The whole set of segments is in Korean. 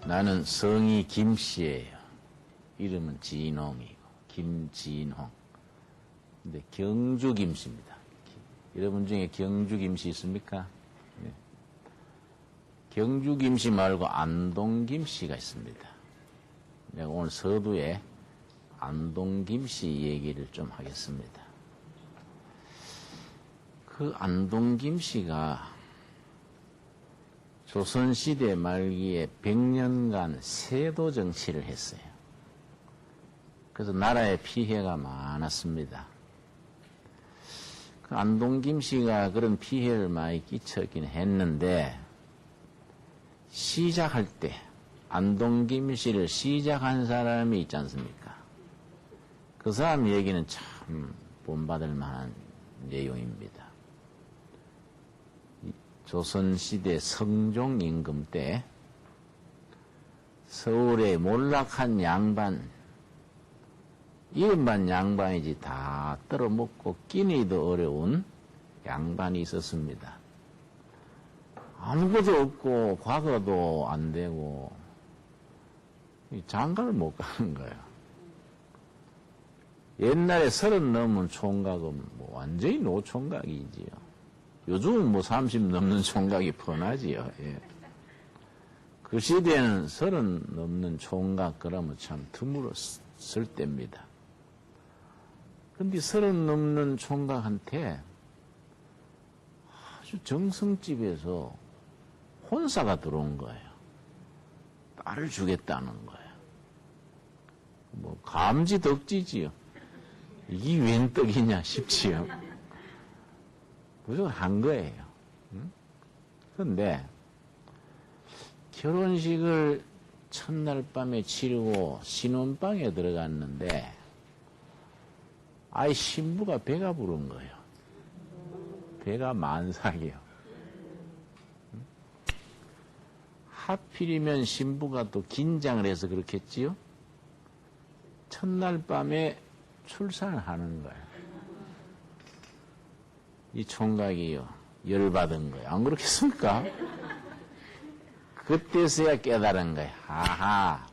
나는 성이 김씨예요. 이름은 진홍이고 김진홍. 근데 경주 김씨입니다. 여러분 중에 경주 김씨 있습니까? 네. 경주 김씨 말고 안동 김씨가 있습니다. 내가 오늘 서두에 안동 김씨 얘기를 좀 하겠습니다. 그 안동 김씨가 조선시대 말기에 100년간 세도 정치를 했어요. 그래서 나라에 피해가 많았습니다. 그 안동 김씨가 그런 피해를 많이 끼쳤긴 했는데, 시작할 때 안동 김씨를 시작한 사람이 있지 않습니까? 그 사람 얘기는 참 본받을 만한 내용입니다. 조선시대 성종 임금 때 서울에 몰락한 양반, 이름만 양반이지 다 떨어먹고 끼니도 어려운 양반이 있었습니다. 아무것도 없고 과거도 안 되고 장가를 못 가는 거예요. 옛날에 30 넘은 총각은 뭐 완전히 노총각이지요. 요즘은 뭐 30 넘는 총각이 뻔하지요. 예. 그 시대에는 30 넘는 총각 그러면 참 드물었을 때입니다. 근데 30 넘는 총각한테 아주 정성집에서 혼사가 들어온 거예요. 딸을 주겠다는 거예요. 뭐 감지덕지지요. 이게 웬 떡이냐 싶지요. 무조건 한 거예요. 그런데 결혼식을 첫날 밤에 치르고 신혼방에 들어갔는데 아이 신부가 배가 부른 거예요. 배가 만삭이요. 하필이면 신부가 또 긴장을 해서 그렇겠지요. 첫날 밤에 출산을 하는 거예요. 이 총각이요, 열받은 거예요. 안 그렇겠습니까? 그때서야 깨달은 거예요. 아하,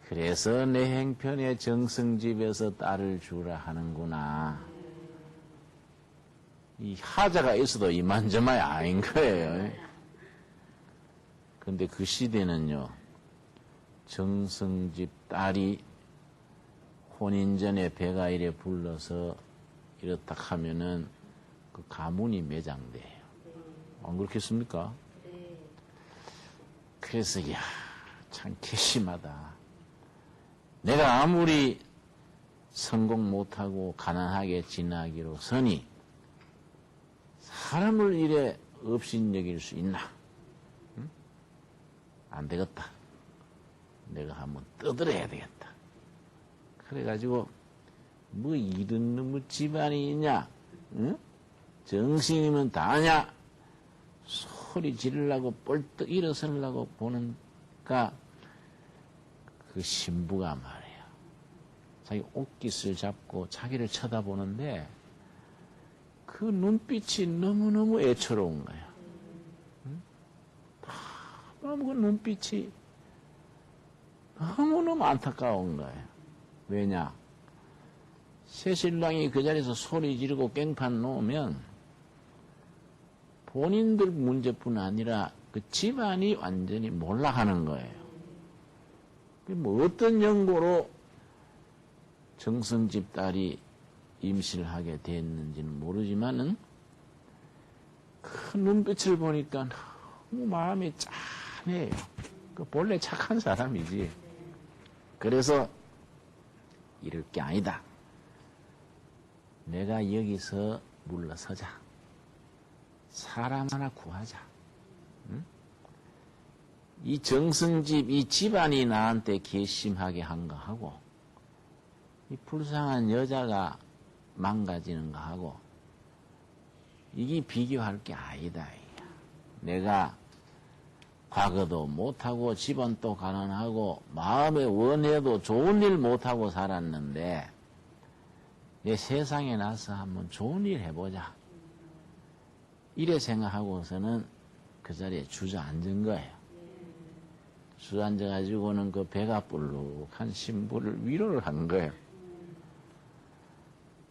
그래서 내 행편에 정성집에서 딸을 주라 하는구나. 이 하자가 있어도 이만저만이 아닌 거예요. 근데 그 시대는요, 정성집 딸이 혼인 전에 배가 이래 불러서 이렇다 하면은 그 가문이 매장돼요. 안 그렇겠습니까? 그래서 야, 참 괘씸하다. 내가 아무리 성공 못하고 가난하게 지나기로서니 사람을 이래 업신여길 수 있나? 응? 안 되겠다. 내가 한번 떠들어야 되겠다. 그래가지고 뭐 이런 놈의 집안이 있냐? 응? 정신이면 다냐? 소리 지르려고 뻘떡 일어서려고 보니까 그 신부가 말이야. 자기 옷깃을 잡고 자기를 쳐다보는데 그 눈빛이 너무너무 애처로운 거야. 응? 너무 그 눈빛이 너무너무 안타까운 거야. 왜냐? 새신랑이 그 자리에서 소리 지르고 깽판 놓으면 본인들 문제뿐 아니라 그 집안이 완전히 몰락하는 거예요. 뭐 어떤 연고로 정성집 딸이 임신을 하게 됐는지는 모르지만은 그 눈빛을 보니까 너무 마음이 짠해요. 그 본래 착한 사람이지. 그래서 이럴 게 아니다. 내가 여기서 물러서자. 사람 하나 구하자. 응? 이 정성집, 이 집안이 나한테 괘씸하게 한 거 하고, 이 불쌍한 여자가 망가지는 거 하고, 이게 비교할 게 아니다. 내가 과거도 못하고, 집안도 가난하고, 마음에 원해도 좋은 일 못하고 살았는데, 내 세상에 나서 한번 좋은 일 해보자. 이래 생각하고서는 그 자리에 주저앉은 거예요. 주저앉아가지고는 그 배가 불룩한 신부를 위로를 한 거예요.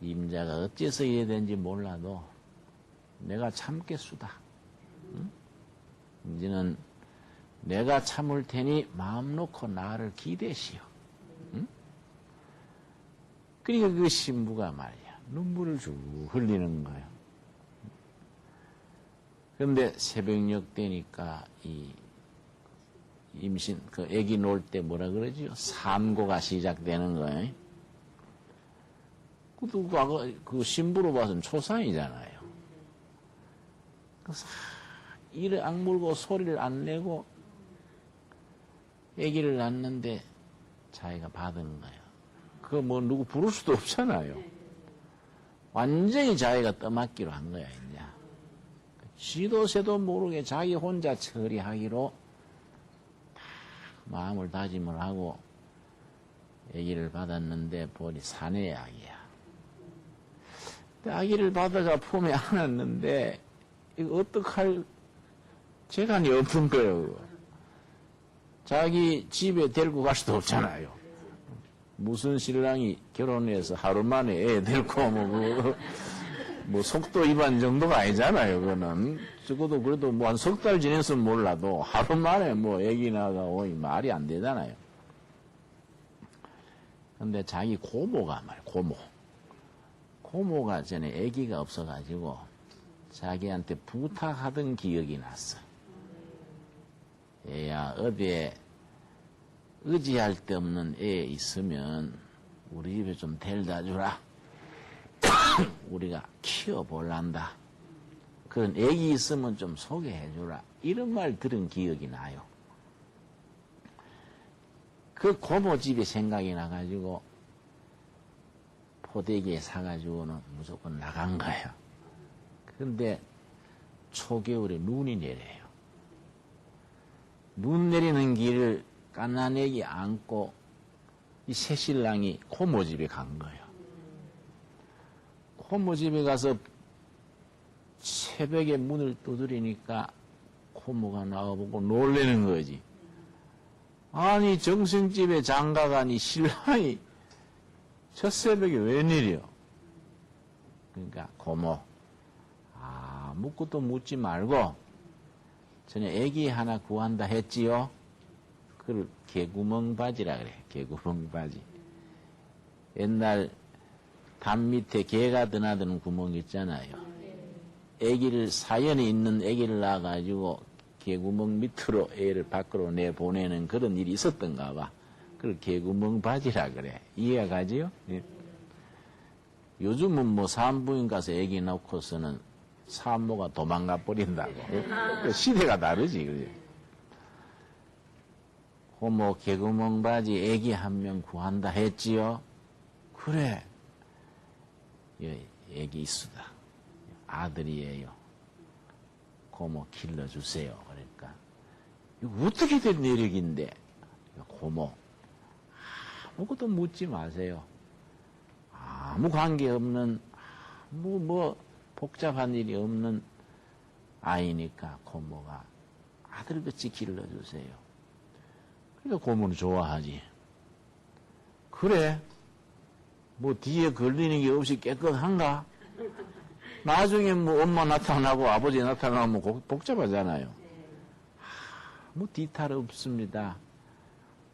임자가 어째서 이래 된지 몰라도 내가 참겠수다. 응? 이제는 내가 참을 테니 마음 놓고 나를 기대시오. 응? 그러니까 그 신부가 말이야 눈물을 쭉 흘리는 거예요. 그런데 새벽녘 되니까 이 임신 그 아기 놓을 때 뭐라 그러지요? 산고가 시작되는 거예요. 그 신부로 봐서는 초상이잖아요. 그래서 이를 악물고 소리를 안 내고 아기를 낳는데 자기가 받은 거예요. 그거 뭐 누구 부를 수도 없잖아요. 완전히 자기가 떠맡기로 한 거야, 이제. 지도 새도 모르게 자기 혼자 처리하기로 다 마음을 다짐을 하고 아기를 받았는데 보니 사내의 아기야. 아기를 받아가 품에 안았는데 이거 어떡할 재간이 없는 거예요. 자기 집에 데리고 갈 수도 없잖아요. 무슨 신랑이 결혼해서 하루 만에 애 데리고 뭐 속도 위반 정도가 아니잖아요. 그거는 적어도 그래도 뭐 한 석 달 지냈으면 몰라도 하루 만에 뭐 애기 나가 오니 말이 안 되잖아요. 근데 자기 고모가 고모가 전에 애기가 없어가지고 자기한테 부탁하던 기억이 났어. 얘야, 어디에 의지할 데 없는 애 있으면 우리 집에 좀 데려다 주라. 우리가 키워볼란다. 그런 애기 있으면 좀 소개해 주라. 이런 말 들은 기억이 나요. 그 고모 집에 생각이 나가지고 포대기에 사가지고는 무조건 나간 거예요. 그런데 초겨울에 눈이 내려요. 눈 내리는 길을 깐난애기 안고 이 새신랑이 고모 집에 간 거예요. 고모 집에 가서 새벽에 문을 두드리니까 고모가 나와보고 놀래는 거지. 아니 정승집에 장가가니 신랑이 첫 새벽에 웬일이요? 그러니까 고모 묻고도 묻지 말고 전에 애기 하나 구한다 했지요? 그걸 개구멍 바지라 그래. 개구멍 바지. 옛날 담 밑에 개가 드나드는 구멍 있잖아요. 애기를 사연이 있는 애기를 낳아가지고 개구멍 밑으로 애를 밖으로 내보내는 그런 일이 있었던가 봐. 그걸 개구멍 바지라 그래. 이해가 가지요? 예. 요즘은 뭐 산부인 가서 애기 낳고서는 산모가 도망가 버린다고. 시대가 다르지. 그래. 고모 개구멍 바지 애기 한 명 구한다 했지요? 그래. 예, 애기 있으다. 아들이에요. 고모 길러주세요. 그러니까 이거 어떻게 된 내력인데 고모 아무것도 묻지 마세요. 아무 관계없는 뭐 복잡한 일이 없는 아이니까 고모가 아들같이 길러주세요. 그러니까 고모는 좋아하지. 그래? 뭐 뒤에 걸리는 게 없이 깨끗한가? 나중에 뭐 엄마 나타나고 아버지 나타나면 복잡하잖아요. 뭐 뒤탈 없습니다.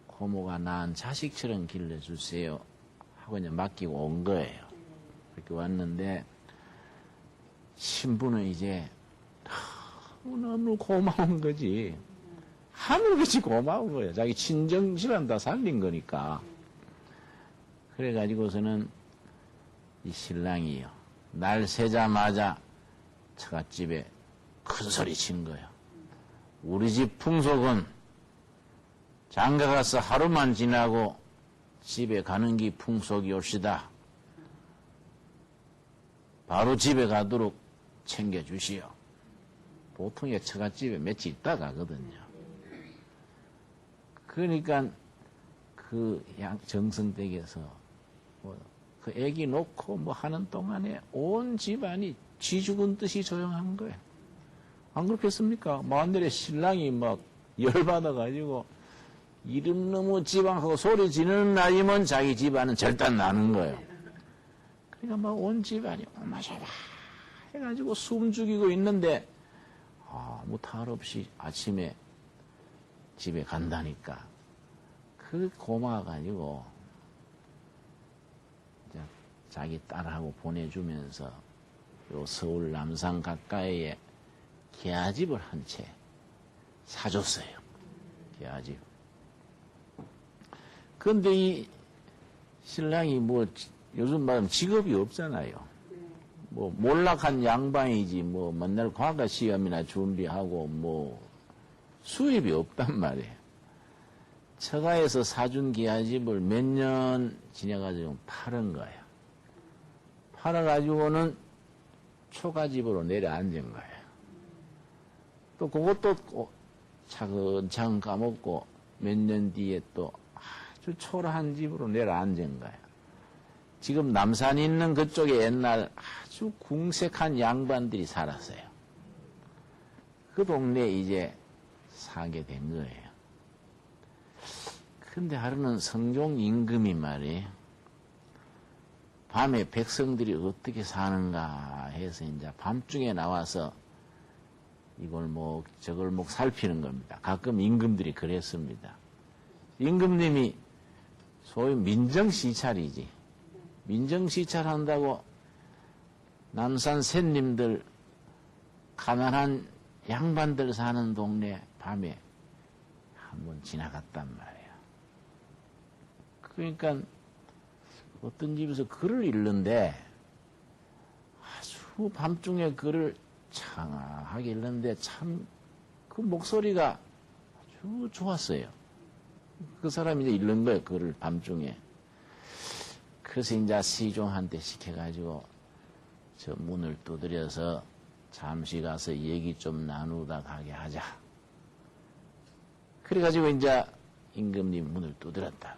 고모가 낳은 자식처럼 길러주세요. 하고 이제 맡기고 온 거예요. 그렇게 왔는데 신부는 이제 너무 고마운 거지. 하늘같이 고마운 거예요. 자기 친정질환 다 살린 거니까. 그래가지고서는 이 신랑이요. 날 새자마자 처갓집에 큰 소리 친 거예요. 우리 집 풍속은 장가 가서 하루만 지나고 집에 가는 게 풍속이 옵시다. 바로 집에 가도록 챙겨주시오. 보통의 처갓집에 며칠 있다 가거든요. 그러니까 그 정성댁에서 그 애기 놓고 뭐 하는 동안에 온 집안이 쥐 죽은 듯이 조용한 거예요. 안 그렇겠습니까? 마늘에 신랑이 막 열받아가지고 이름 너무 지방하고 소리 지르는 날이면 자기 집안은 절단 나는 거예요. 그러니까 막 온 집안이 오마저마 해가지고 숨 죽이고 있는데, 아무 탈 없이 아침에 집에 간다니까. 그 고마워가지고, 이제 자기 딸하고 보내주면서, 요 서울 남산 가까이에 계아집을 한 채 사줬어요. 계아집. 근데 이 신랑이 뭐, 요즘 말하면 직업이 없잖아요. 뭐, 몰락한 양반이지, 뭐, 맨날 과거 시험이나 준비하고, 뭐, 수입이 없단 말이에요. 처가에서 사준 기아집을 몇 년 지내가지고 팔은 거예요. 팔아가지고는 초가집으로 내려앉은 거예요. 또 그것도 차근차근 까먹고 몇 년 뒤에 또 아주 초라한 집으로 내려앉은 거예요. 지금 남산 있는 그쪽에 옛날 아주 궁색한 양반들이 살았어요. 그 동네에 이제 사게 된 거예요. 근데 하루는 성종 임금이 말이에요. 밤에 백성들이 어떻게 사는가 해서 이제 밤중에 나와서 이걸 뭐 저걸 뭐 살피는 겁니다. 가끔 임금들이 그랬습니다. 임금님이 소위 민정시찰이지. 민정시찰한다고 남산 샌님들 가난한 양반들 사는 동네 밤에 한번 지나갔단 말이에요. 그러니까 어떤 집에서 글을 읽는데 아주 밤중에 글을 창하게 읽는데 참 그 목소리가 아주 좋았어요. 그 사람이 이제 읽는 거예요. 글을 밤중에. 그래서 이제 시종한테 시켜가지고 저 문을 두드려서 잠시 가서 얘기 좀 나누다 가게 하자. 그래가지고 이제 임금님 문을 두드렸다.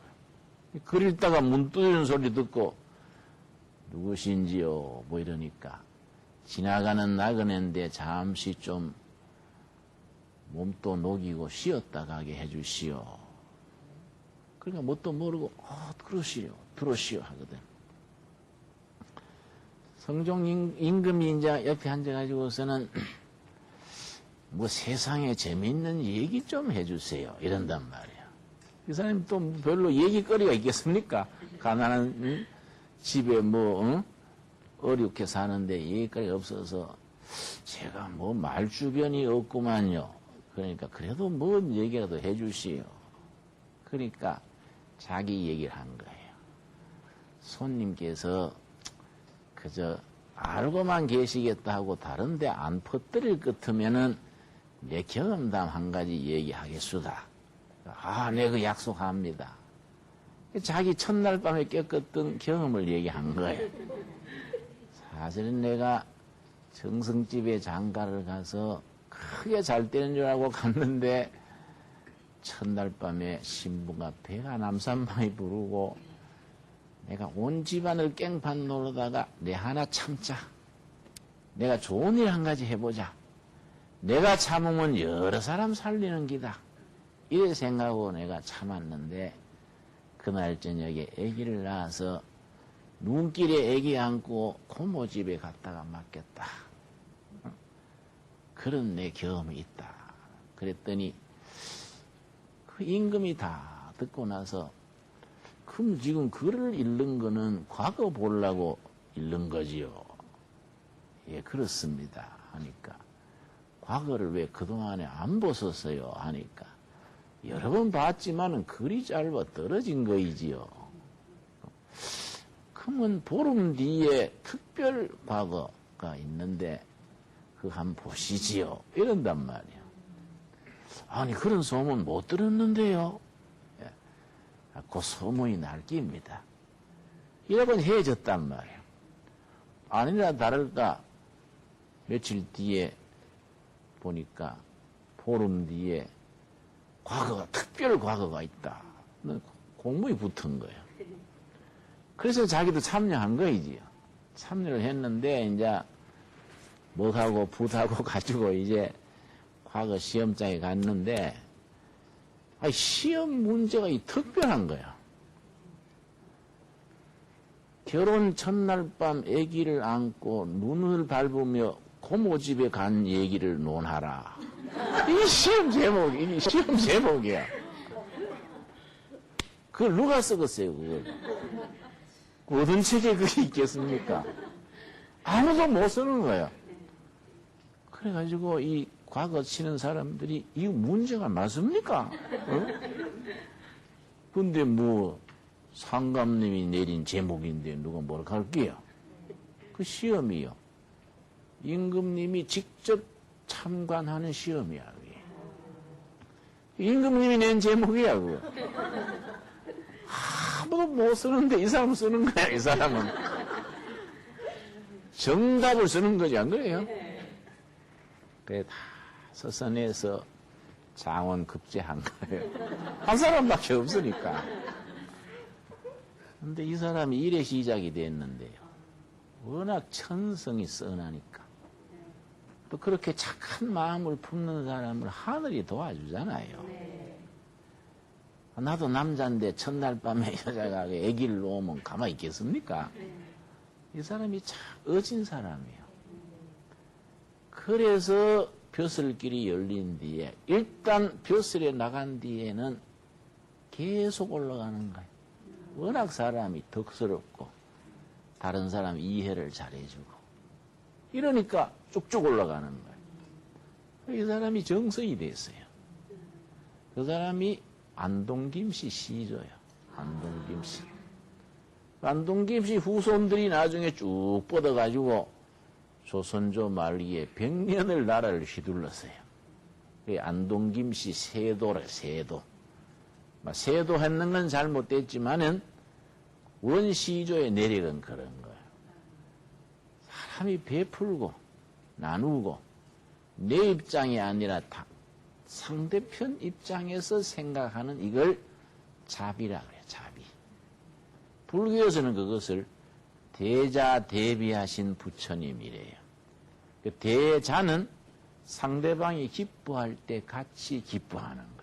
글 읽다가 문 두드리는 소리 듣고 누구신지요? 뭐 이러니까 지나가는 나그네인데 잠시 좀 몸도 녹이고 쉬었다 가게 해주시오. 그러니까 뭣도 모르고 그러시오. 들어오시오 하거든. 성종 임금이 이제 옆에 앉아가지고서는 뭐 세상에 재미있는 얘기 좀 해주세요. 이런단 말이야. 이 사람이 또 별로 얘기거리가 있겠습니까? 가난한 집에 뭐 어렵게 사는데 얘기거리가 없어서 제가 뭐 말 주변이 없구만요. 그러니까 그래도 뭔 얘기라도 해주시오. 그러니까 자기 얘기를 한 거예요. 손님께서 그저 알고만 계시겠다 하고 다른데 안 퍼뜨릴 것 같으면은 내 경험담 한 가지 얘기하겠수다. 네, 그 약속합니다. 자기 첫날 밤에 겪었던 경험을 얘기한 거예요. 사실은 내가 정성집에 장가를 가서 크게 잘 되는 줄 알고 갔는데 첫날 밤에 신부가 배가 남산방이 부르고 내가 온 집안을 깽판 노르다가 내 하나 참자. 내가 좋은 일 한 가지 해보자. 내가 참으면 여러 사람 살리는 기다. 이래 생각하고 내가 참았는데 그날 저녁에 아기를 낳아서 눈길에 아기 안고 고모집에 갔다가 맡겼다. 그런 내 경험이 있다. 그랬더니 그 임금이 다 듣고 나서 그럼 지금 글을 읽는 거는 과거 보려고 읽는 거지요. 예, 그렇습니다. 하니까 과거를 왜 그동안에 안 보셨어요? 하니까 여러 번 봤지만은 글이 짧아 떨어진 거이지요. 그러면 보름 뒤에 특별 과거가 있는데 그거 한번 보시지요. 이런단 말이에요. 아니 그런 소문 못 들었는데요. 예. 그 소문이 날깁니다. 이러면 헤어졌단 말이에요. 아니나 다를까 며칠 뒤에 보니까 보름 뒤에 과거가 특별 과거가 있다. 공문이 붙은 거예요. 그래서 자기도 참여한 거이지요. 참여를 했는데 이제 뭐하고 붓하고 가지고 이제 과거 시험장에 갔는데 시험 문제가 특별한 거야. 결혼 첫날 밤 아기를 안고 눈을 밟으며 고모집에 간 얘기를 논하라. 이게 시험 제목이야. 그걸 누가 쓰겠어요, 그걸? 어떤 책에 그게 있겠습니까? 아무도 못 쓰는 거야. 그래가지고 이 과거 치는 사람들이 이 문제가 맞습니까? 근데 상감님이 내린 제목인데 누가 뭐라 할게요? 그 시험이요. 임금님이 직접 참관하는 시험이야, 그게. 임금님이 낸 제목이야, 그거. 아무도 못 쓰는데 이 사람은 쓰는 거야, 이 사람은. 정답을 쓰는 거지, 안 그래요? 그래, 다 서서내서 장원 급제한 거예요. 한 사람밖에 없으니까. 근데 이 사람이 이래 시작이 됐는데요. 워낙 천성이 선하니까. 또 그렇게 착한 마음을 품는 사람을 하늘이 도와주잖아요. 나도 남자인데 첫날 밤에 여자가 아기를 놓으면 가만히 있겠습니까? 이 사람이 참 어진 사람이에요. 그래서 벼슬길이 열린 뒤에 일단 벼슬에 나간 뒤에는 계속 올라가는 거예요. 워낙 사람이 덕스럽고 다른 사람 이해를 잘해주고 이러니까 쭉쭉 올라가는 거예요. 이 사람이 정성이 됐어요. 그 사람이 안동김씨 시조예요. 안동김씨. 안동김씨 후손들이 나중에 쭉 뻗어가지고 조선조 말기에 100년을 나라를 휘둘렀어요. 안동김씨 세도래, 세도. 세도했는 건 잘못됐지만은 원시조의 내력은 그런 거예요. 사람이 베풀고 나누고 내 입장이 아니라 상대편 입장에서 생각하는 이걸 자비라 그래요. 자비. 불교에서는 그것을 대자 대비하신 부처님이래요. 그 대자는 상대방이 기뻐할 때 같이 기뻐하는 거예요.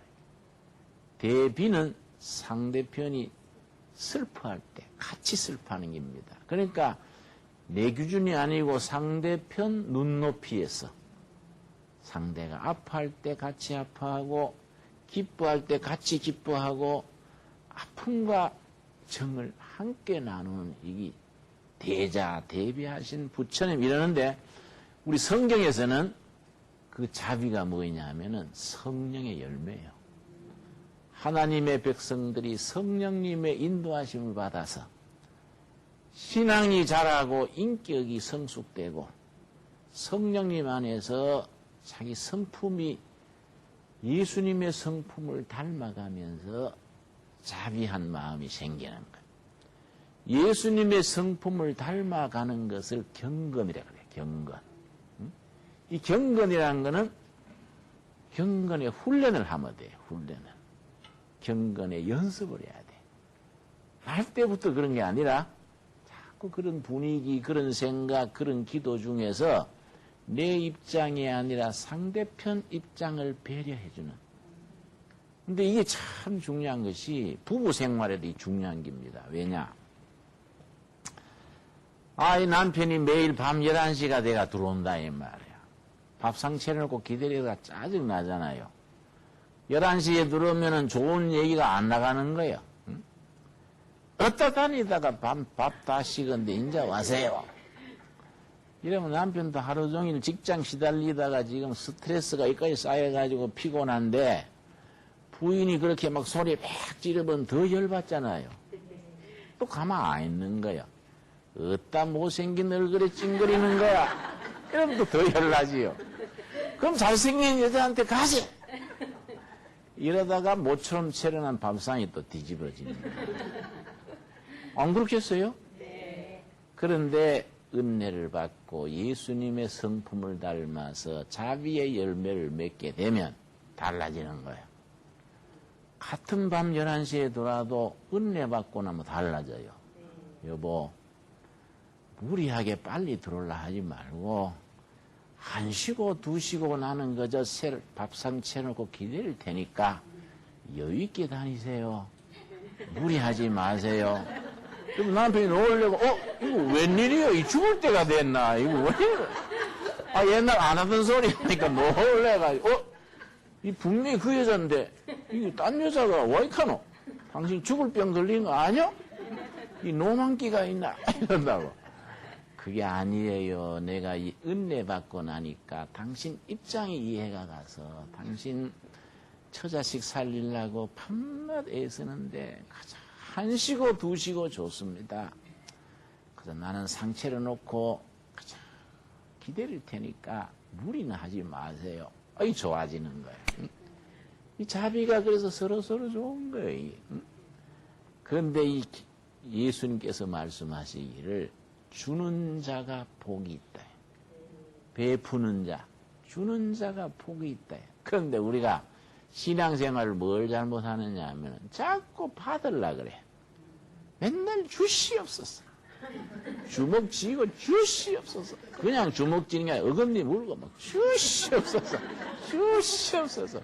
대비는 상대편이 슬퍼할 때 같이 슬퍼하는 겁니다. 그러니까 내 기준이 아니고 상대편 눈높이에서 상대가 아파할 때 같이 아파하고 기뻐할 때 같이 기뻐하고 아픔과 정을 함께 나누는 이게 대자 대비하신 부처님 이러는데 우리 성경에서는 그 자비가 뭐냐 하면은 성령의 열매예요. 하나님의 백성들이 성령님의 인도하심을 받아서 신앙이 자라고 인격이 성숙되고 성령님 안에서 자기 성품이 예수님의 성품을 닮아가면서 자비한 마음이 생기는 거예요. 예수님의 성품을 닮아가는 것을 경건이라고 그래요. 경건. 이 경건이라는 것은 경건의 훈련을 하면 돼요. 훈련을. 경건의 연습을 해야 돼. 할 때부터 그런 게 아니라 자꾸 그런 분위기, 그런 생각, 그런 기도 중에서 내 입장이 아니라 상대편 입장을 배려해주는. 근데 이게 참 중요한 것이 부부 생활에도 중요한 겁니다. 왜냐? 이 남편이 매일 밤 11시가 돼가 들어온다, 이 말이야. 밥상 차려놓고 기다리다가 짜증나잖아요. 11시에 들어오면은 좋은 얘기가 안 나가는 거예요. 응? 어디다 다니다가 밥 다 식은데 이제 와세요. 이러면 남편도 하루 종일 직장 시달리다가 지금 스트레스가 여기까지 쌓여가지고 피곤한데 부인이 그렇게 막 소리 막 지르면 더 열받잖아요. 또 가만 안 있는 거야. 어따 못생긴 얼굴에 찡그리는 거야. 이러면 또 더 열나지요. 그럼 잘생긴 여자한테 가지. 이러다가 모처럼 차려난 밥상이 또 뒤집어지는 거예요. 안 그렇겠어요? 네. 그런데 은혜를 받고 예수님의 성품을 닮아서 자비의 열매를 맺게 되면 달라지는 거예요. 같은 밤 11시에 돌아도 은혜 받고 나면 달라져요. 여보, 무리하게 빨리 들어올라 하지 말고 1시고 2시고 나는 그저 밥상 채놓고 기다릴 테니까 여유있게 다니세요. 무리하지 마세요. 그럼 남편이 놀려고, 이거 웬일이요? 이 죽을 때가 됐나? 이거 왜 이래? 아, 옛날 안 하던 소리 하니까 놀래가지고, 이 분명히 그 여자인데, 이거 딴 여자가 와이카노? 당신 죽을 병 걸린 거 아니야? 이 노만기가 있나? 이런다고. 그게 아니에요. 내가 이 은혜 받고 나니까 당신 입장이 이해가 가서 당신 처자식 살리려고 밤낮 애쓰는데 가자. 1시고 2시고 좋습니다. 그래서 나는 상체를 놓고 가자. 기다릴 테니까 무리는 하지 마세요. 좋아지는 거예요. 이 자비가 그래서 서로서로 좋은 거예요. 그런데 이 예수님께서 말씀하시기를 주는 자가 복이 있다. 베푸는 자, 주는 자가 복이 있다. 그런데 우리가 신앙생활을 뭘 잘못하느냐 하면 자꾸 받으려 그래. 맨날 주시옵소서. 주먹 쥐고 주시옵소서. 그냥 주먹 쥐는 게 아니라 어금니 물고 막 주시옵소서. 주시옵소서.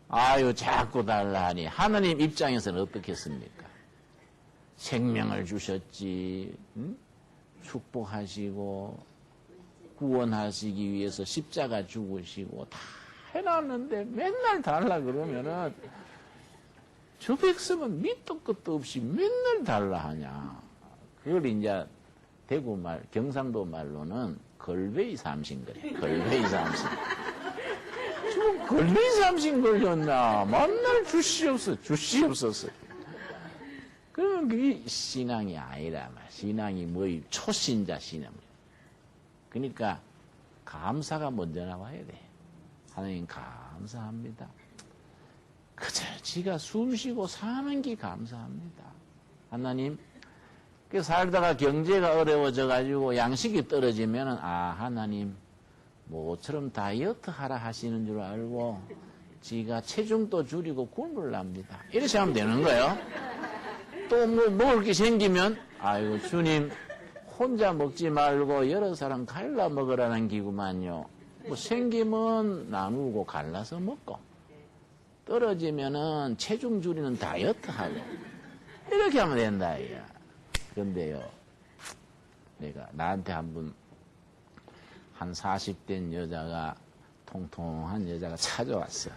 아유 자꾸 달라 하니 하나님 입장에서는 어떻겠습니까? 생명을 주셨지. 응? 축복하시고 구원하시기 위해서 십자가 죽으시고 다 해놨는데 맨날 달라 그러면은 저 백성은 밑도 끝도 없이 맨날 달라 하냐. 그걸 이제 대구 말, 경상도 말로는 걸베이 삼신 그래. 걸베이 삼신. 저 걸베이 삼신 걸렸나. 맨날 주시옵소서, 주시옵소서. 그러면 그게 신앙이 아니라 말. 신앙이 뭐이 초신자 신앙. 그러니까 감사가 먼저 나와야 돼. 하나님 감사합니다. 그저 지가 숨 쉬고 사는 게 감사합니다. 하나님, 그 살다가 경제가 어려워져 가지고 양식이 떨어지면은 하나님 모처럼 다이어트 하라 하시는 줄 알고 지가 체중도 줄이고 굶으랍니다. 이렇게 하면 되는 거예요. 또 뭐 먹을 게 생기면 아이고 주님 혼자 먹지 말고 여러 사람 갈라 먹으라는 기구만요. 뭐 생기면 나누고 갈라서 먹고 떨어지면은 체중 줄이는 다이어트 하고 이렇게 하면 된다 이야. 그런데요, 내가 나한테 한 40된 여자가 통통한 여자가 찾아왔어.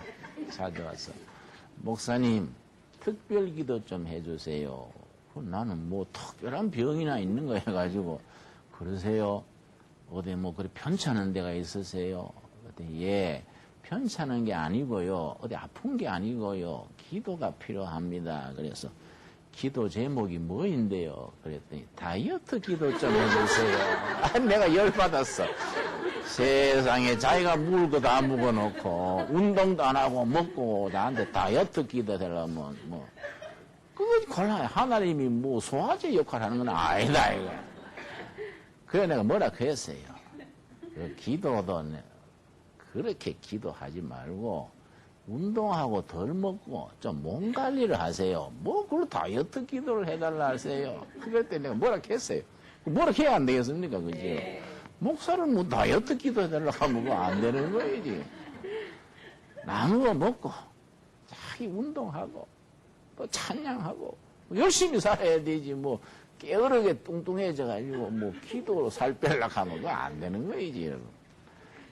목사님 특별 기도 좀 해주세요. 나는 뭐 특별한 병이나 있는 거 해가지고 그러세요? 어디 뭐 그래 편찮은 데가 있으세요? 그랬더니 예, 편찮은 게 아니고요. 어디 아픈 게 아니고요. 기도가 필요합니다. 그래서 기도 제목이 뭐인데요? 그랬더니 다이어트 기도 좀 해주세요. 내가 열받았어. 세상에 자기가 먹을 거 다 먹어놓고 운동도 안 하고 먹고 나한테 다이어트 기도 되려면 뭐 그거 곤란해. 하나님이 뭐 소화제 역할 하는 건 아니다 이거. 그래 내가 뭐라 그랬어요. 그 기도도 그렇게 기도하지 말고 운동하고 덜 먹고 좀 몸 관리를 하세요. 뭐 그걸 다이어트 기도를 해달라 하세요. 그럴 때 내가 뭐라 했어요. 뭐라 해야 안 되겠습니까? 그죠? 네. 목사를 뭐 다이어트 기도 해달라고 하면 그거 안 되는 거이지. 남은 거 먹고 자기 운동하고 또 찬양하고 열심히 살아야 되지. 뭐 게으르게 뚱뚱해져가지고 뭐 기도로 살 빼려고 하면 그거 안 되는 거이지.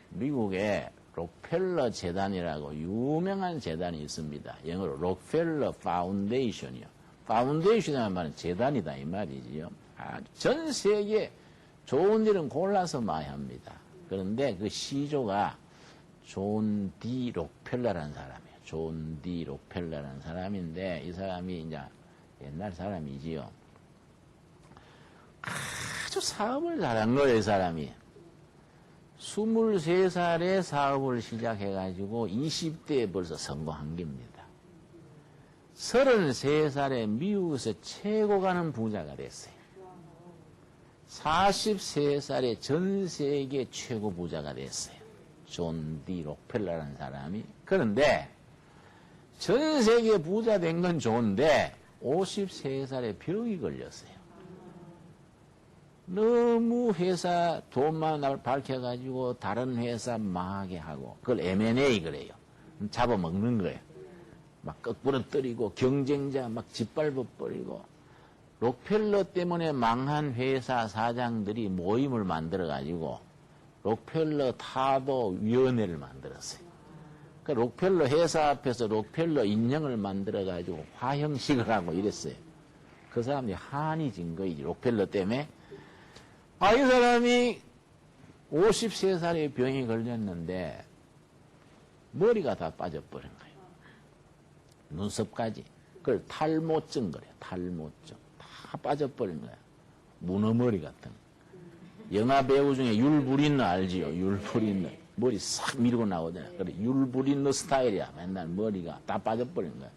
미국에 록펠러 재단이라고 유명한 재단이 있습니다. 영어로 록펠러 파운데이션이요. 파운데이션이라는 말은 재단이다 이 말이지요. 전 세계 좋은 일은 골라서 많이 합니다. 그런데 그 시조가 존 D 록펠러라는 사람이에요. 존 D 록펠러라는 사람인데 이 사람이 이제 옛날 사람이지요. 아주 사업을 잘한 거예요, 이 사람이. 23살에 사업을 시작해가지고 20대에 벌써 성공한 겁니다. 33살에 미국에서 최고 가는 부자가 됐어요. 43살에 전 세계 최고 부자가 됐어요. 존 D 록펠러라는 사람이. 그런데 전 세계 부자 된 건 좋은데 53살에 병이 걸렸어요. 너무 회사 돈만 밝혀가지고 다른 회사 망하게 하고 그걸 M&A 그래요. 잡아먹는 거예요. 막 꺾부러뜨리고 경쟁자 막 짓밟아버리고 록펠러 때문에 망한 회사 사장들이 모임을 만들어가지고 록펠러 타도위원회를 만들었어요. 그러니까 록펠러 회사 앞에서 록펠러 인형을 만들어가지고 화형식을 하고 이랬어요. 그 사람이 한이 진 거이지, 록펠러 때문에. 아, 이 사람이 53살의 병이 걸렸는데 머리가 다 빠져버린 거예요. 눈썹까지. 그걸 탈모증 그래요. 탈모증. 다 빠져버린 거야. 문어머리 같은 거. 영화 배우 중에 율브린너 알지요? 율브린너. 머리 싹 밀고 나오잖아. 그래, 율브린너 스타일이야. 맨날 머리가 다 빠져버린 거야.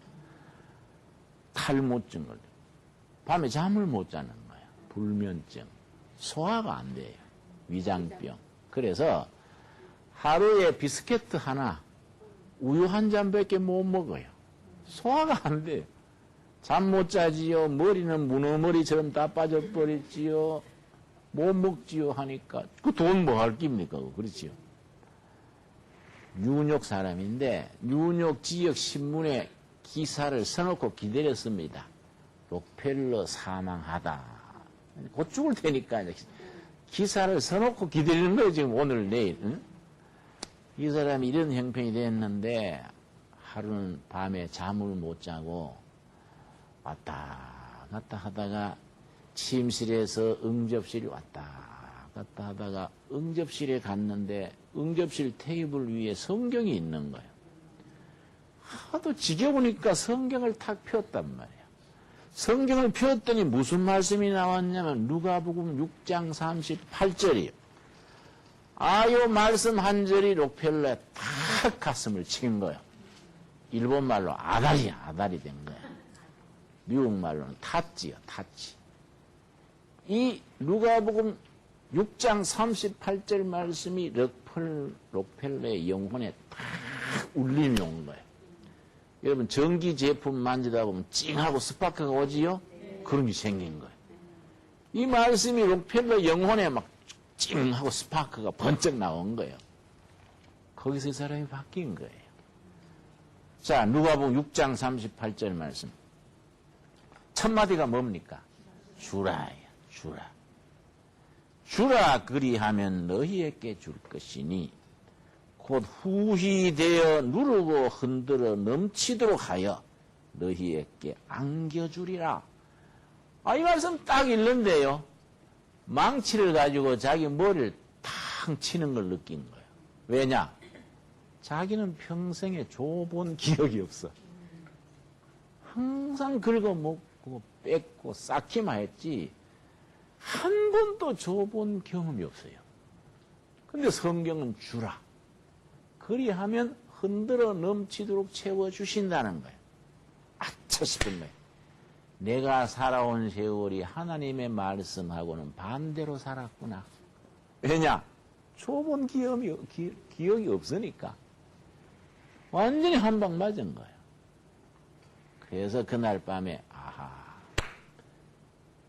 탈모증 걸려. 밤에 잠을 못 자는 거야. 불면증. 소화가 안 돼요. 위장병. 그래서 하루에 비스켓 하나, 우유 한 잔밖에 못 먹어요. 소화가 안 돼요. 잠 못 자지요. 머리는 문어머리처럼 다 빠져버렸지요. 못 먹지요 하니까 그 돈 뭐 할 깁니까? 그렇지요. 뉴욕 사람인데 뉴욕 지역 신문에 기사를 써놓고 기다렸습니다. 록펠러 사망하다. 곧 죽을 테니까 기사를 써놓고 기다리는 거예요. 지금 오늘 내일. 응? 이 사람이 이런 형편이 됐는데 하루는 밤에 잠을 못 자고 왔다 갔다 하다가 침실에서 응접실이 왔다 갔다 하다가 응접실에 갔는데 응접실 테이블 위에 성경이 있는 거예요. 하도 지겨우니까 성경을 탁 폈단 말이야. 성경을 폈더니 무슨 말씀이 나왔냐면 누가복음 6장 38절이요. 요 말씀 한 절이 록펠러에 탁 가슴을 친 거예요. 일본말로 아다리야, 아다리 된 거야. 미국말로는 탔지요, 탔지. 이 누가복음 6장 38절 말씀이 록펠러의 영혼에 탁 울림이 온 거예요. 여러분 전기 제품 만지다 보면 찡하고 스파크가 오지요? 그런 게 생긴 거예요. 이 말씀이 록펠러 영혼에 막 찡하고 스파크가 번쩍 나온 거예요. 거기서 이 사람이 바뀐 거예요. 자, 누가복음 6장 38절 말씀. 첫 마디가 뭡니까? 주라예요. 주라. 주라 그리하면 너희에게 줄 것이니 곧 후히 되어 누르고 흔들어 넘치도록 하여 너희에게 안겨주리라. 이 말씀 딱 읽는데요. 망치를 가지고 자기 머리를 탁 치는 걸 느낀 거예요. 왜냐? 자기는 평생에 줘본 기억이 없어. 항상 긁어먹고 뺏고 쌓기만 했지 한 번도 줘본 경험이 없어요. 근데 성경은 주라. 그리하면 흔들어 넘치도록 채워주신다는 거예요. 아차 싶은 거예요. 내가 살아온 세월이 하나님의 말씀하고는 반대로 살았구나. 왜냐? 줘본 기억이 없으니까. 완전히 한 방 맞은 거예요. 그래서 그날 밤에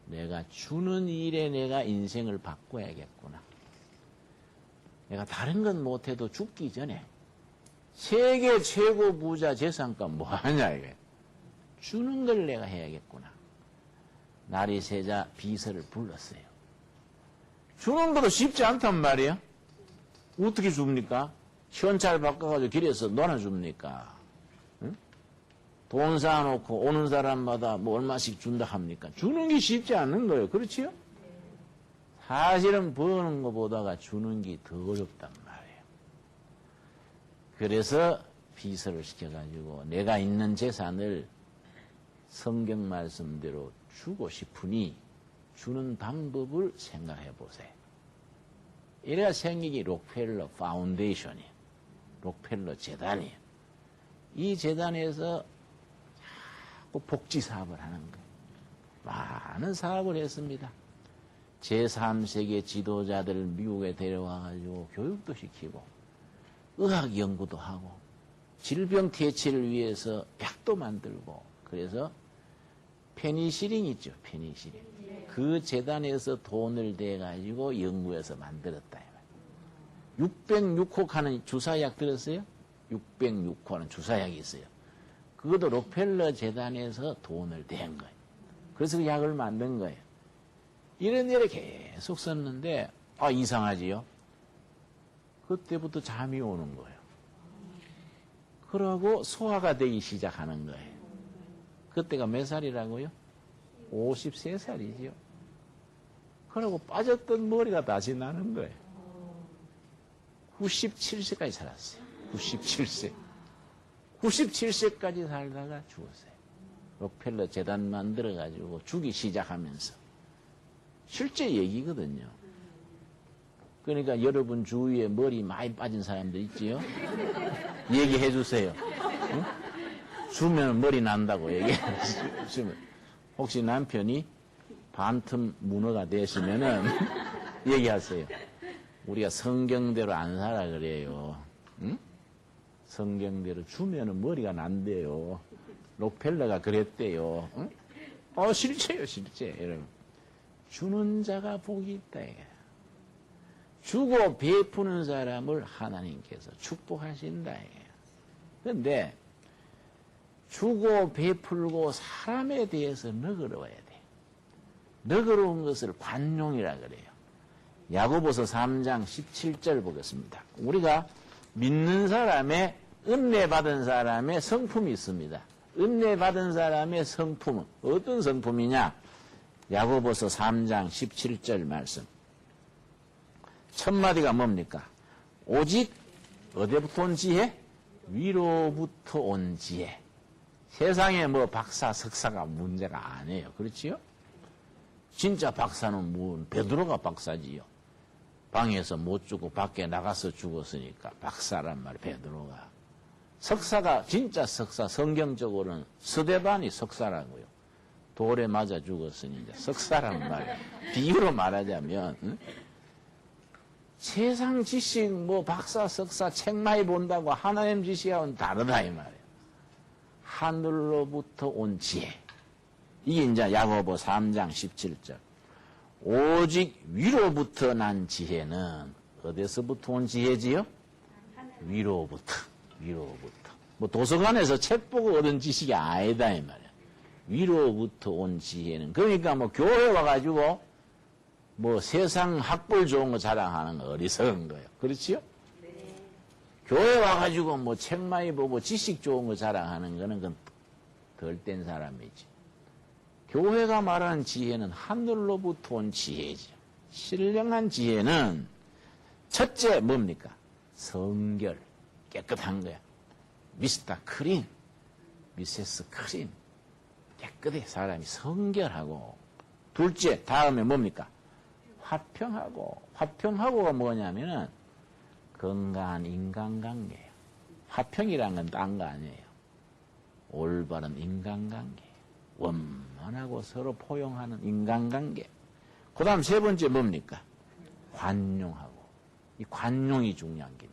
내가 주는 일에 내가 인생을 바꿔야겠구나. 내가 다른 건 못해도 죽기 전에 세계 최고 부자 재산값 뭐하냐 이게. 주는 걸 내가 해야겠구나. 날이 새자 비서를 불렀어요. 주는 것도 쉽지 않단 말이에요. 어떻게 줍니까? 현찰 바꿔가지고 길에서 놀아줍니까? 응? 돈 쌓아놓고 오는 사람마다 뭐 얼마씩 준다 합니까? 주는 게 쉽지 않은 거예요. 그렇지요? 사실은 버는 것보다가 주는 게 더 어렵단 말이에요. 그래서 비서를 시켜가지고 내가 있는 재산을 성경 말씀대로 주고 싶으니 주는 방법을 생각해 보세요. 이래야 생기기 록펠러 파운데이션이에요. 록펠러 재단이에요. 이 재단에서 자꾸 복지 사업을 하는 거예요. 많은 사업을 했습니다. 제3세계 지도자들을 미국에 데려와가지고 교육도 시키고 의학 연구도 하고 질병 퇴치를 위해서 약도 만들고 그래서 페니실린 있죠. 페니실린. 그 재단에서 돈을 대가지고 연구해서 만들었다. 606호 하는 주사약 들었어요? 606호 하는 주사약이 있어요. 그것도 록펠러 재단에서 돈을 댄 거예요. 그래서 그 약을 만든 거예요. 이런 일을 계속 썼는데, 이상하지요? 그때부터 잠이 오는 거예요. 그러고 소화가 되기 시작하는 거예요. 그때가 몇 살이라고요? 53살이지요. 그러고 빠졌던 머리가 다시 나는 거예요. 97세까지 살았어요. 97세. 97세까지 살다가 죽었어요. 록펠러 재단 만들어가지고 주기 시작하면서. 실제 얘기거든요. 그러니까 여러분 주위에 머리 많이 빠진 사람들 있지요? 얘기해 주세요. 응? 주면 머리 난다고 얘기해 주시면. 혹시 남편이 반틈 문어가 되시면은 얘기하세요. 우리가 성경대로 안 살아 그래요. 응? 성경대로 주면은 머리가 난대요. 록펠러가 그랬대요. 응? 실제요, 실제. 여러분. 주는 자가 복이 있다. 주고 베푸는 사람을 하나님께서 축복하신다. 그런데 주고 베풀고 사람에 대해서 너그러워야 돼. 너그러운 것을 관용이라 그래요. 야고보서 3장 17절 보겠습니다. 우리가 믿는 사람의 은혜 받은 사람의 성품이 있습니다. 은혜 받은 사람의 성품은 어떤 성품이냐? 야고보서 3장 17절 말씀. 첫 마디가 뭡니까? 오직 어디부터 온 지혜? 위로부터 온 지혜. 세상에 뭐 박사, 석사가 문제가 아니에요. 그렇지요? 진짜 박사는 베드로가 박사지요. 방에서 못 죽고 밖에 나가서 죽었으니까 박사란 말이에요. 베드로가. 석사가 진짜 석사, 성경적으로는 스데반이 석사라고요. 돌에 맞아 죽었으니 이제 석사란 말. 비유로 말하자면 세상 지식 뭐 박사, 석사 책 많이 본다고 하나님 지식하고는 다르다 이 말이에요. 하늘로부터 온 지혜. 이게 이제 야고보 3장 17절. 오직 위로부터 난 지혜는 어디서부터 온 지혜지요? 위로부터. 뭐 도서관에서 책 보고 얻은 지식이 아니다 이 말이야. 위로부터 온 지혜는 그러니까 뭐 교회 와가지고 뭐 세상 학벌 좋은 거 자랑하는 거 어리석은 거예요. 그렇지요? 네. 교회 와가지고 뭐 책 많이 보고 지식 좋은 거 자랑하는 거는 그건 덜 된 사람이지. 교회가 말하는 지혜는 하늘로부터 온 지혜죠. 신령한 지혜는 첫째 뭡니까? 성결, 깨끗한 거야. 미스터 클린, 미세스 클린. 깨끗해 사람이 성결하고. 둘째 다음에 뭡니까? 화평하고. 화평하고가 뭐냐면은 건강한 인간관계예요. 화평이란 건 딴 거 아니에요. 올바른 인간관계. 원만하고 서로 포용하는 인간관계. 그 다음 세 번째 뭡니까? 관용하고. 이 관용이 중요한 겁니다.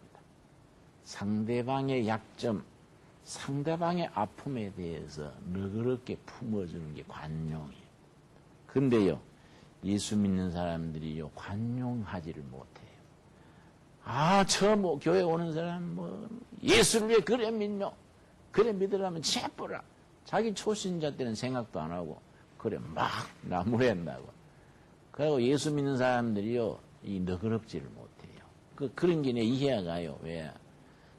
상대방의 약점, 상대방의 아픔에 대해서 너그럽게 품어주는 게 관용이에요. 근데요, 예수 믿는 사람들이요, 관용하지를 못해요. 뭐 교회 오는 사람, 예수를 왜 그래 믿노? 그래 믿으라면 체포라. 자기 초신자 때는 생각도 안 하고, 그래, 막 나무랜다고. 그리고 예수 믿는 사람들이요, 이 너그럽지를 못해요. 그런 게 내 이해가 가요. 왜?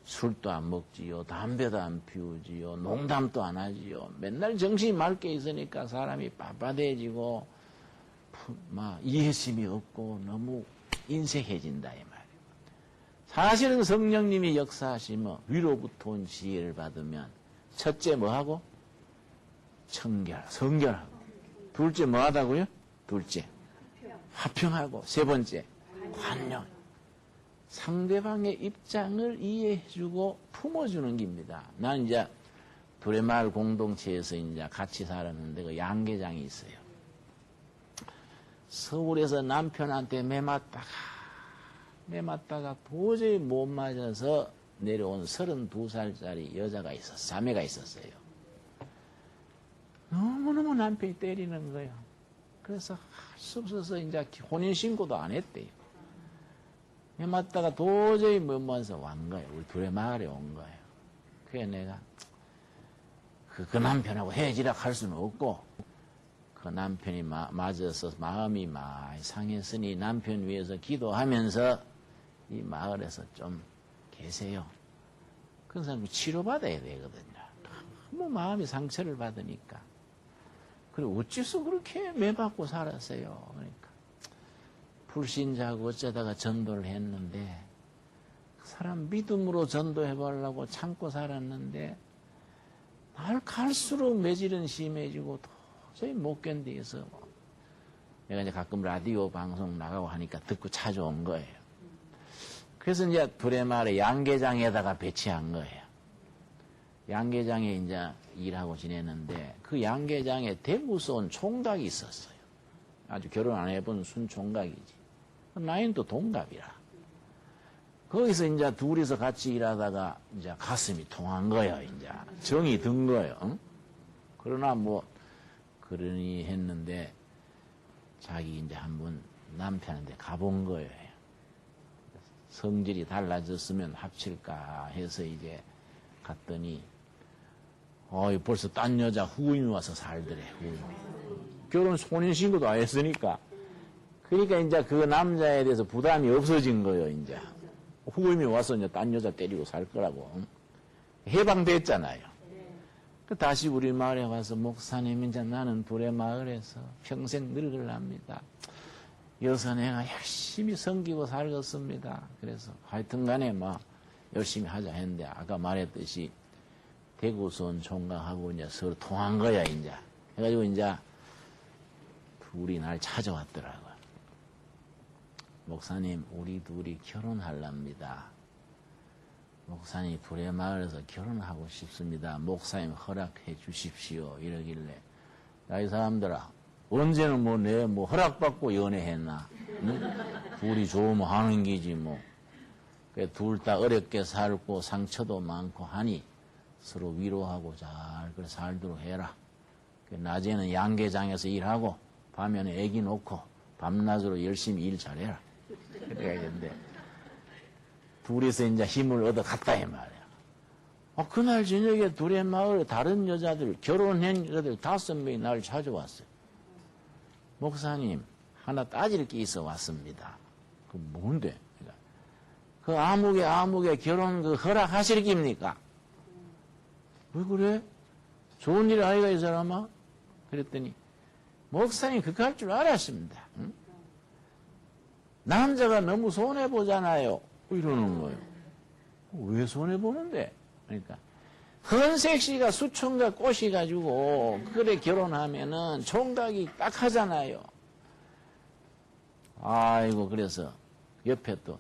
술도 안 먹지요, 담배도 안 피우지요, 농담도 안 하지요. 맨날 정신이 맑게 있으니까 사람이 빳빳해지고, 막 이해심이 없고 너무 인색해진다 이 말이에요. 사실은 성령님이 역사하시면 위로부터 온 지혜를 받으면 첫째 뭐하고? 성결하고. 둘째 뭐하다고요? 둘째 화평하고. 세 번째 관용. 상대방의 입장을 이해해주고 품어주는 겁니다. 난 이제 두레마을 공동체에서 이제 같이 살았는데 그 양계장이 있어요. 서울에서 남편한테 매맞다가 도저히 못 맞아서 내려온 32살짜리 여자가 있었어요. 자매가 있었어요. 너무너무 남편이 때리는 거예요. 그래서 할 수 없어서 이제 혼인신고도 안 했대요. 매맞다가 도저히 못 맞아서 온 거예요. 우리 두레마을에 온 거예요. 그래 내가 그 남편하고 헤어지라 할 수는 없고, 그 남편이 맞아서 마음이 많이 상했으니 남편 위해서 기도하면서 이 마을에서 좀 계세요. 그런 사람이 치료받아야 되거든요. 너무 마음이 상처를 받으니까. 그리고 어째서 그렇게 매받고 살았어요. 그러니까 불신자고 어쩌다가 전도를 했는데 그 사람 믿음으로 전도해 보려고 참고 살았는데 날 갈수록 매질은 심해지고 도저히 못 견디어서 내가 이제 가끔 라디오 방송 나가고 하니까 듣고 찾아온 거예요. 그래서 이제 불의 마을에 양계장에다가 배치한 거예요. 양계장에 이제 일하고 지냈는데 그 양계장에 대구서 온 총각이 있었어요. 아주 결혼 안 해본 순총각이지. 나이는 또 동갑이라. 거기서 이제 둘이서 같이 일하다가 이제 가슴이 통한 거예요. 이제 정이 든 거예요. 응? 그러나 뭐 그러니 했는데 자기 이제 한번 남편한테 가본 거예요. 성질이 달라졌으면 합칠까 해서 이제 갔더니 벌써 딴 여자 후임이 와서 살더래. 후임이. 결혼 혼인신고도 안 했으니까. 그러니까 이제 그 남자에 대해서 부담이 없어진 거예요. 이제 후임이 와서 이제 딴 여자 때리고 살 거라고. 해방됐잖아요. 다시 우리 마을에 와서 목사님 이제 나는 불의 마을에서 평생 늙으랍니다. 여기서 내가 열심히 섬기고 살겠습니다. 그래서 하여튼 간에 막 열심히 하자 했는데 아까 말했듯이 대구서 온 총각하고 이제 서로 통한 거야, 이제. 해가지고 이제 둘이 날 찾아왔더라고요. 목사님, 우리 둘이 결혼하랍니다. 목사님, 불의 마을에서 결혼하고 싶습니다. 목사님 허락해 주십시오. 이러길래. 야, 이 사람들아, 언제는 내 허락받고 연애했나? 응? 둘이 좋으면 하는 기지, 뭐. 둘 다 어렵게 살고 상처도 많고 하니 서로 위로하고 잘 그래 살도록 해라. 낮에는 양계장에서 일하고 밤에는 애기 놓고 밤낮으로 열심히 일 잘해라. 그래야겠는데 둘이서 이제 힘을 얻어 갔다 이 말이야. 그날 저녁에 둘의 마을에 다른 여자들 결혼한 여자들 5명이 나를 찾아왔어요. 목사님 하나 따질 게 있어 왔습니다. 그 뭔데? 그 아무개 결혼 그 허락하실 깁니까? 왜 그래? 좋은 일 아이가 이 사람아? 그랬더니 목사님 그거 할 줄 알았습니다. 응? 남자가 너무 손해보잖아요. 이러는 거예요. 왜 손해보는데? 그러니까 헌색씨가 수총각 꼬시가지고 그래 결혼하면은 총각이 딱 하잖아요. 아이고 그래서 옆에 또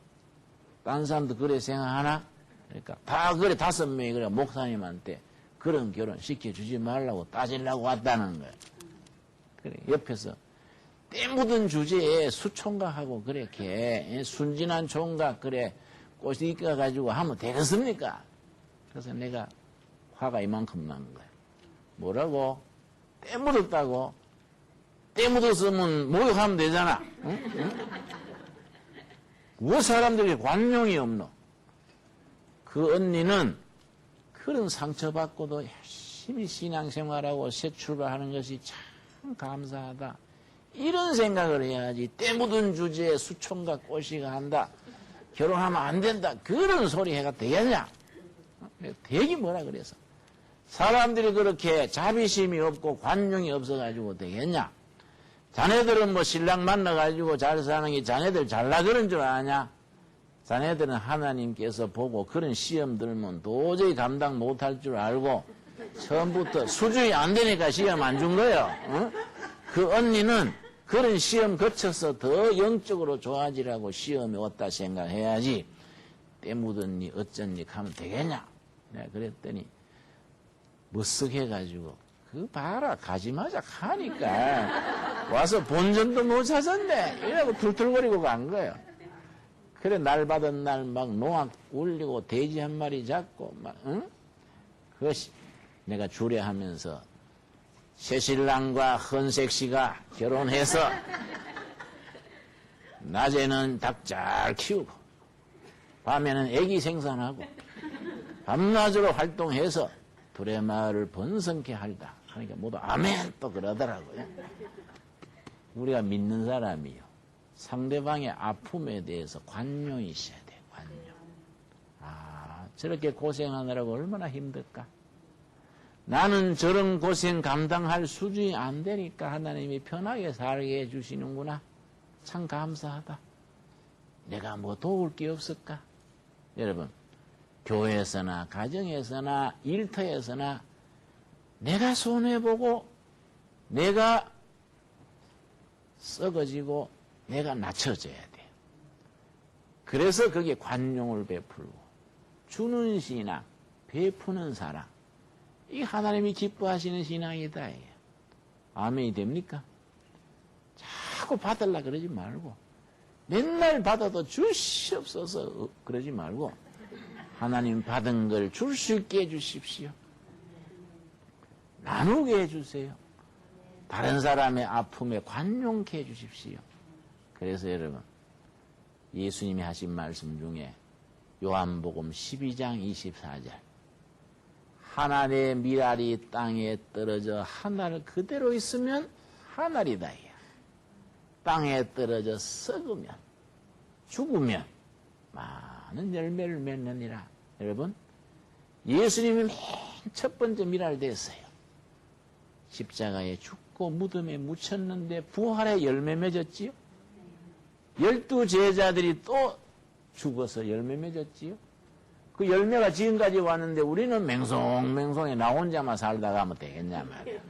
딴 사람도 그래 생각하나? 그러니까 다 그래 5명이 그래 목사님한테 그런 결혼 시켜주지 말라고 따지려고 왔다는 거예요. 그래 옆에서 때 묻은 주제에 수총각하고 그렇게 순진한 총각 그래 꽃이 익어가지고 하면 되겠습니까? 그래서 내가 화가 이만큼 난 거예요. 뭐라고? 때 묻었다고? 때 묻었으면 목욕하면 되잖아. 응? 응? 왜 사람들이 관용이 없노? 그 언니는 그런 상처받고도 열심히 신앙생활하고 새 출발하는 것이 참 감사하다. 이런 생각을 해야지. 때 묻은 주제에 수총각 꼬시가 한다. 결혼하면 안 된다. 그런 소리 해가 되겠냐? 되기 뭐라 그래서. 사람들이 그렇게 자비심이 없고 관용이 없어가지고 되겠냐? 자네들은 뭐 신랑 만나가지고 잘 사는 게 자네들 잘나 그런 줄 아냐? 자네들은 하나님께서 보고 그런 시험 들면 도저히 감당 못할 줄 알고 처음부터 수준이 안 되니까 시험 안 준 거예요. 응? 그 언니는 그런 시험 거쳐서 더 영적으로 좋아지라고 시험이 왔다 생각해야지 때 묻었니 어쩐니 하면 되겠냐? 내가 그랬더니 머쓱해가지고 그 봐라 가지마자 하니까 와서 본전도 못 찾았네 이러고 툴툴거리고 간 거예요. 그래 날 받은 날 막 농악 울리고 돼지 한 마리 잡고 막 응? 그것이 내가 주례하면서 새신랑과 헌색씨가 결혼해서 낮에는 닭 잘 키우고 밤에는 애기 생산하고 밤낮으로 활동해서 두레마을을 번성케 할다. 그러니까 모두 아멘 또 그러더라고요. 우리가 믿는 사람이요. 상대방의 아픔에 대해서 관용이 있어야 돼. 관용. 아, 저렇게 고생하느라고 얼마나 힘들까? 나는 저런 고생 감당할 수준이 안 되니까 하나님이 편하게 살게 해주시는구나. 참 감사하다. 내가 뭐 도울 게 없을까? 여러분, 교회에서나 가정에서나 일터에서나 내가 손해보고 내가 썩어지고 내가 낮춰져야 돼. 그래서 거기에 관용을 베풀고 주는 신앙, 베푸는 사랑. 이 하나님이 기뻐하시는 신앙이다. 아멘이 됩니까? 자꾸 받으려 그러지 말고 맨날 받아도 주시옵소서 그러지 말고 하나님 받은 걸 줄 수 있게 해주십시오. 나누게 해주세요. 다른 사람의 아픔에 관용케 해주십시오. 그래서 여러분, 예수님이 하신 말씀 중에 요한복음 12장 24절 하늘의 밀알이 땅에 떨어져 하늘 그대로 있으면 하늘이다. 땅에 떨어져 썩으면 죽으면 많은 열매를 맺느니라. 여러분, 예수님이 맨 첫 번째 밀알 됐어요. 십자가에 죽고 무덤에 묻혔는데 부활의 열매 맺었지요. 12제자들이 또 죽어서 열매 맺었지요. 그 열매가 지금까지 왔는데 우리는 맹송맹송해 나 혼자만 살다가 하면 되겠냐 말이야.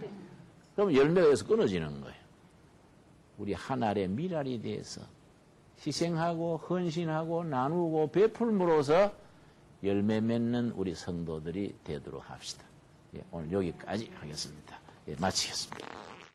그럼 열매가 여기서 끊어지는 거예요. 우리 하늘의 밀알이 대해서 희생하고 헌신하고 나누고 베풀므로써 열매 맺는 우리 성도들이 되도록 합시다. 예, 오늘 여기까지 하겠습니다. 예, 마치겠습니다.